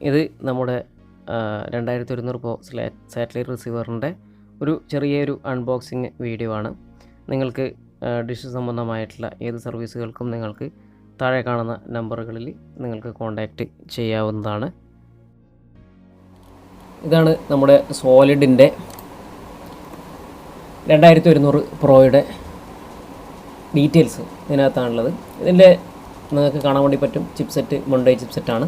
ഇത് നമ്മുടെ 2100 Pro satellite റിസീവറിൻ്റെ ഒരു ചെറിയൊരു അൺബോക്സിങ് വീഡിയോ ആണ്. നിങ്ങൾക്ക് ഡിഷ് സംബന്ധമായിട്ടുള്ള ഏത് സർവീസുകൾക്കും നിങ്ങൾക്ക് താഴെ കാണുന്ന നമ്പറുകളിൽ നിങ്ങൾക്ക് കോൺടാക്റ്റ് ചെയ്യാവുന്നതാണ്. ഇതാണ് നമ്മുടെ സോളിഡിൻ്റെ 2100 പ്രോയുടെ ഡീറ്റെയിൽസ് ഇതിനകത്താണുള്ളത്. ഇതിൻ്റെ നിങ്ങൾക്ക് കാണാൻ വേണ്ടി പറ്റും ചിപ്സെറ്റ് മൊണ്ടേ ചിപ്സെറ്റാണ്.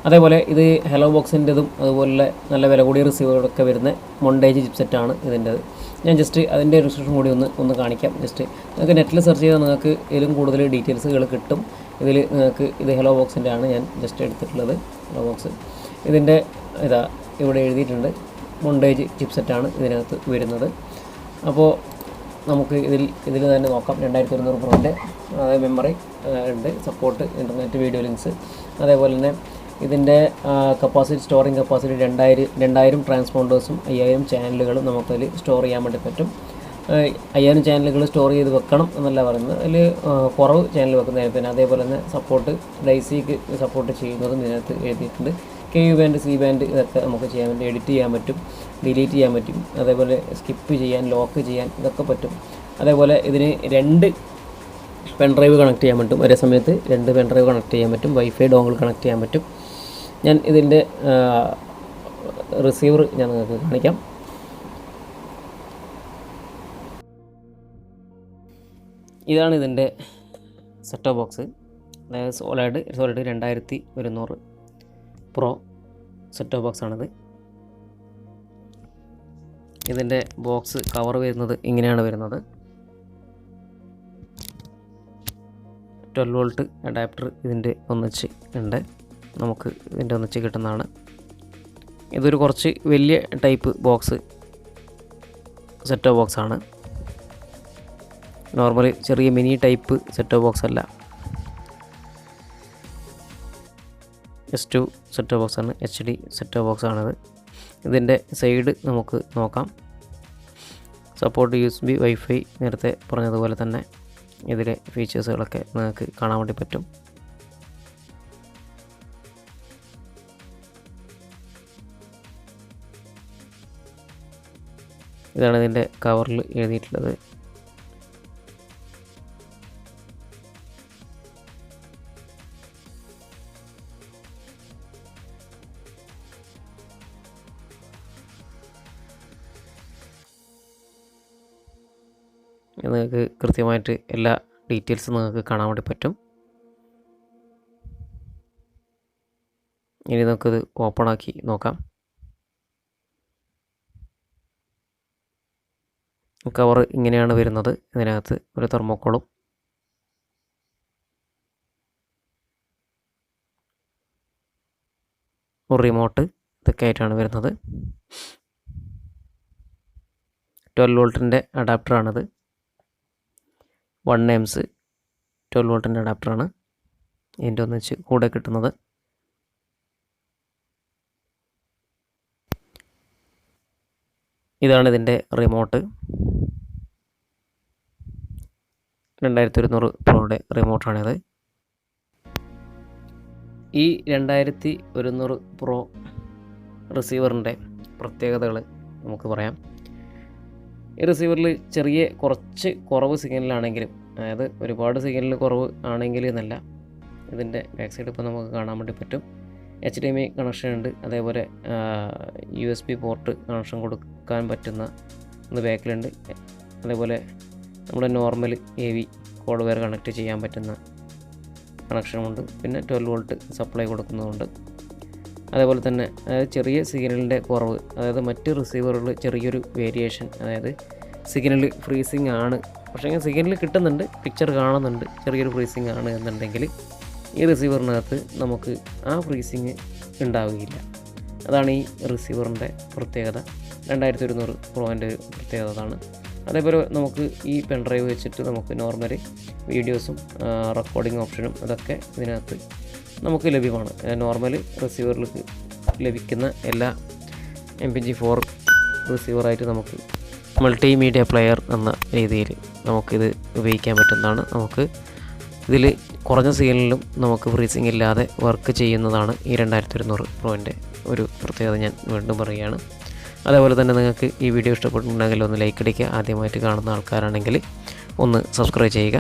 അതേപോലെ ഇത് ഹലോ ബോക്സിൻ്റെതും അതുപോലെ നല്ല വില കൂടിയ റിസീവറൊക്കെ വരുന്ന മൊണ്ടേജ് ചിപ്സെറ്റാണ് ഇതിൻ്റെത്. ഞാൻ ജസ്റ്റ് അതിൻ്റെ റിസൾട്ടും കൂടി ഒന്ന് കാണിക്കാം. ജസ്റ്റ് നിങ്ങൾക്ക് നെറ്റിൽ സെർച്ച് ചെയ്താൽ നിങ്ങൾക്ക് ഇതിലും കൂടുതൽ ഡീറ്റെയിൽസുകൾ കിട്ടും. ഇതിൽ നിങ്ങൾക്ക് ഇത് ഹലോ ബോക്സിൻ്റെ ആണ് ഞാൻ ജസ്റ്റ് എടുത്തിട്ടുള്ളത്. ഹലോ ബോക്സ് ഇതിൻ്റെ ഇവിടെ എഴുതിയിട്ടുണ്ട് മൊണ്ടേജ് ചിപ്സെറ്റാണ് ഇതിനകത്ത് വരുന്നത്. അപ്പോൾ നമുക്ക് ഇതിൽ തന്നെ നോക്കാം. 2100 പ്രോൻ്റെ അതായത് മെമ്മറി ഉണ്ട്, സപ്പോർട്ട്, ഇൻ്റർനെറ്റ്, വീഡിയോ ലിങ്ക്സ്. അതേപോലെ തന്നെ ഇതിൻ്റെ കപ്പാസിറ്റി, സ്റ്റോറിങ് കപ്പാസിറ്റി 2000 ട്രാൻസ്പോണ്ടേഴ്സും 5000 ചാനലുകളും നമുക്കതിൽ സ്റ്റോർ ചെയ്യാൻ വേണ്ടി പറ്റും. 5000 ചാനലുകൾ സ്റ്റോർ ചെയ്ത് വെക്കണം എന്നല്ല പറയുന്നത്, അതിൽ കുറവ് ചാനൽ വെക്കുന്നതിന്. പിന്നെ അതേപോലെ തന്നെ സപ്പോർട്ട് ഡൈസിക്ക് സപ്പോർട്ട് ചെയ്യുന്നതും ഇതിനകത്ത് എഴുതിയിട്ടുണ്ട്. cband cband ഇതൊക്കെ നമുക്ക് ചെയ്യാൻ വേണ്ടി എഡിറ്റ് ചെയ്യാൻ പറ്റും, ഡിലീറ്റ് ചെയ്യാൻ പറ്റും, അതേപോലെ സ്കിപ്പ് ചെയ്യാൻ, ലോക്ക് ചെയ്യാൻ, ഇതൊക്കെ പറ്റും. അതേപോലെ ഇതിന് 2 പെൻഡ്രൈവ് കണക്ട് ചെയ്യാൻ പറ്റും. ഒരേ സമയത്ത് 2 പെൻഡ്രൈവ് കണക്ട് ചെയ്യാൻ പറ്റും. വൈഫൈ ഡോങ്കിൾ കണക്ട് ചെയ്യാൻ പറ്റും. ഞാൻ ഇതിൻ്റെ റിസീവർ ഞാൻ നിങ്ങൾക്ക് കാണിക്കാം. ഇതാണ് ഇതിൻ്റെ സെറ്റപ്പ് ബോക്സ്. അതായത് സോളിഡ് 2100 പ്രോ സെറ്റപ്പ് ബോക്സാണിത്. ഇതിൻ്റെ ബോക്സ് കവർ വരുന്നത് ഇങ്ങനെയാണ് വരുന്നത്. 12 വോൾട്ട് അഡാപ്റ്റർ ഇതിൻ്റെ ഒന്നിച്ച് ഉണ്ട്, നമുക്ക് ഇതിൻ്റെ ഒന്നിച്ച് കിട്ടുന്നതാണ്. ഇതൊരു കുറച്ച് വലിയ ടൈപ്പ് ബോക്സ് സെറ്റപ്പ് ബോക്സാണ്. നോർമലി ചെറിയ മിനി ടൈപ്പ് സെറ്റപ്പ് ബോക്സ് അല്ല, S2 സെറ്റപ്പ് ബോക്സാണ്, HD സെറ്റപ്പ് ബോക്സാണിത്. ഇതിൻ്റെ സൈഡ് നമുക്ക് നോക്കാം. സപ്പോർട്ട് USB, വൈഫൈ, നേരത്തെ പറഞ്ഞതുപോലെ തന്നെ ഇതിലെ ഫീച്ചേഴ്സുകളൊക്കെ നിങ്ങൾക്ക് കാണാൻ വേണ്ടി പറ്റും. ഇതാണ് ഇതിൻ്റെ കവറിൽ എഴുതിയിട്ടുള്ളത്. നിങ്ങൾക്ക് കൃത്യമായിട്ട് എല്ലാ ഡീറ്റെയിൽസും നിങ്ങൾക്ക് കാണാൻ വേണ്ടി പറ്റും. ഇനി നമുക്കിത് ഓപ്പൺ ആക്കി നോക്കാം. കവർ ഇങ്ങനെയാണ് വരുന്നത്. ഇതിനകത്ത് ഒരു തെർമോക്കോളും ഒരു റിമോട്ട് ഇതൊക്കെ ആയിട്ടാണ് വരുന്നത്. 12 വോൾട്ടിൻ്റെ അഡാപ്റ്ററാണിത്. 1 amps 12 വോൾട്ടിൻ്റെ അഡാപ്റ്ററാണ് ഇതിൻ്റെ ഒന്നിച്ച് കൂടെ കിട്ടുന്നത്. ഇതാണ് ഇതിൻ്റെ റിമോട്ട്. 2100 പ്രോയുടെ റിമോട്ടാണിത്. ഈ 2100 പ്രോ റിസീവറിൻ്റെ പ്രത്യേകതകൾ നമുക്ക് പറയാം. ഈ റിസീവറിൽ കുറച്ച് കുറവ് സിഗ്നലാണെങ്കിലും, അതായത് ഒരുപാട് സിഗ്നൽ കുറവ് ആണെങ്കിൽ എന്നല്ല, ഇതിൻ്റെ ബാക്ക് സൈഡ് ഇപ്പോൾ നമുക്ക് കാണാൻ വേണ്ടി പറ്റും. HDMI കണക്ഷൻ ഉണ്ട്. അതേപോലെ USB പോർട്ട് കണക്ഷൻ കൊടുക്കാൻ പറ്റുന്ന ഒന്ന് ബാക്കിലുണ്ട്. അതേപോലെ നമ്മുടെ normal AV code wire connect ചെയ്യാൻ പറ്റുന്ന കണക്ഷനുമുണ്ട്. പിന്നെ 12 വോൾട്ട് സപ്ലൈ കൊടുക്കുന്നതുണ്ട്. അതേപോലെ തന്നെ ചെറിയ സിഗ്നലിൻ്റെ കുറവ്, അതായത് മറ്റ് റിസീവറുകൾ ചെറിയൊരു വേരിയേഷൻ, അതായത് സിഗ്നൽ ഫ്രീസിങ് ആണ്, പക്ഷേ സിഗ്നൽ കിട്ടുന്നുണ്ട്, പിക്ചർ കാണുന്നുണ്ട്, ചെറിയൊരു ഫ്രീസിങ് ആണ് എന്നുണ്ടെങ്കിൽ ഈ റിസീവറിനകത്ത് നമുക്ക് ആ ഫ്രീസിങ് ഉണ്ടാവുകയില്ല. അതാണ് ഈ റിസീവറിൻ്റെ പ്രത്യേകത. 2100 പ്രോൻ്റെ പ്രത്യേകത അതാണ്. അതേപോലെ നമുക്ക് ഈ പെൻഡ്രൈവ് വെച്ചിട്ട് നമുക്ക് നോർമലി വീഡിയോസും റെക്കോർഡിംഗ് ഓപ്ഷനും അതൊക്കെ ഇതിനകത്ത് നമുക്ക് ലഭ്യമാണ്. നോർമൽ റിസീവറിലേക്ക് ലഭിക്കുന്ന എല്ലാ mpeg-4 റിസീവറായിട്ട് നമുക്ക് മൾട്ടിമീഡിയ പ്ലെയർ എന്ന രീതിയിൽ നമുക്കിത് ഉപയോഗിക്കാൻ പറ്റുന്നതാണ്. നമുക്ക് ഇതിൽ കുറഞ്ഞ സീലിലും നമുക്ക് ഫ്രീസിങ് ഇല്ലാതെ വർക്ക് ചെയ്യുന്നതാണ് ഈ 2100 പ്രോൻ്റെ ഒരു പ്രത്യേകത. ഞാൻ വീണ്ടും പറയുകയാണ്. അതേപോലെ തന്നെ നിങ്ങൾക്ക് ഈ വീഡിയോ ഇഷ്ടപ്പെട്ടിട്ടുണ്ടെങ്കിൽ ഒന്ന് ലൈക്ക് അടിക്കുക. ആദ്യമായിട്ട് കാണുന്ന ആൾക്കാരാണെങ്കിൽ ഒന്ന് സബ്സ്ക്രൈബ് ചെയ്യുക.